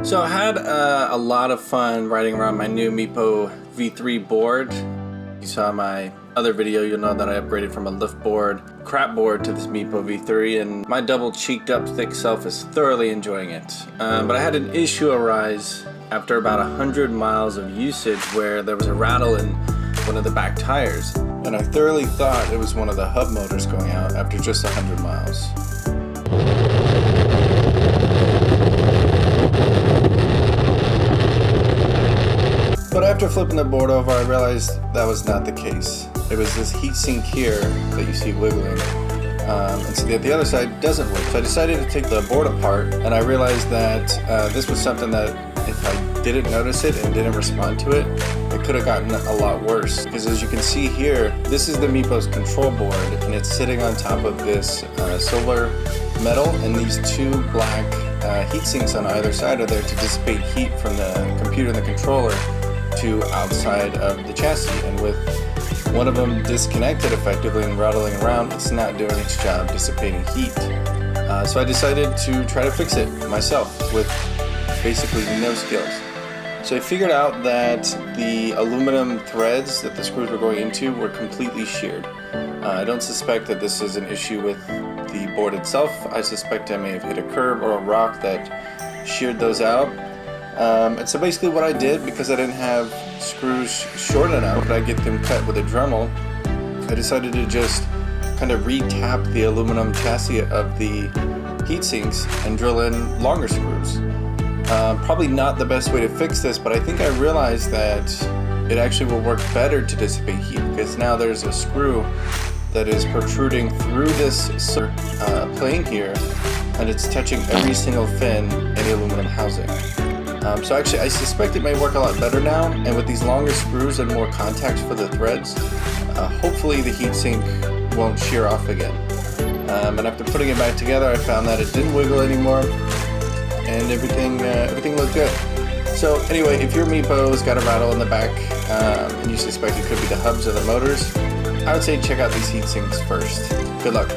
So I had a lot of fun riding around my new Meepo V3 board. You saw my other video, you'll know that I upgraded from a lift board, crap board to this Meepo V3, and my double cheeked up thick self is thoroughly enjoying it. But I had an issue arise after about 100 miles of usage where there was a rattle in one of the back tires. And I thoroughly thought it was one of the hub motors going out after just 100 miles. But after flipping the board over, I realized that was not the case. It was this heatsink here that you see wiggling. And so the other side doesn't work. So I decided to take the board apart, and I realized that this was something that if I didn't notice it and didn't respond to it, it could have gotten a lot worse. Because as you can see here, this is the Meepo's control board, and it's sitting on top of this silver metal, and these two black heat sinks on either side are there to dissipate heat from the computer and the controller to outside of the chassis. And with one of them disconnected effectively and rattling around, it's not doing its job dissipating heat. So I decided to try to fix it myself with basically no skills. So I figured out that the aluminum threads that the screws were going into were completely sheared. I don't suspect that this is an issue with the board itself. I suspect I may have hit a curb or a rock that sheared those out. And so basically what I did, because I didn't have screws short enough, could I get them cut with a Dremel, I decided to just kind of re-tap the aluminum chassis of the heat sinks and drill in longer screws. Probably not the best way to fix this, but I think I realized that it actually will work better to dissipate heat, because now there's a screw that is protruding through this plane here, and it's touching every single fin in the aluminum housing. So actually I suspect it may work a lot better now, and with these longer screws and more contacts for the threads, hopefully the heatsink won't shear off again. And after putting it back together, I found that it didn't wiggle anymore, and everything looked good. So anyway, if your Meepo's got a rattle in the back and you suspect it could be the hubs or the motors, I would say check out these heat sinks first. Good luck.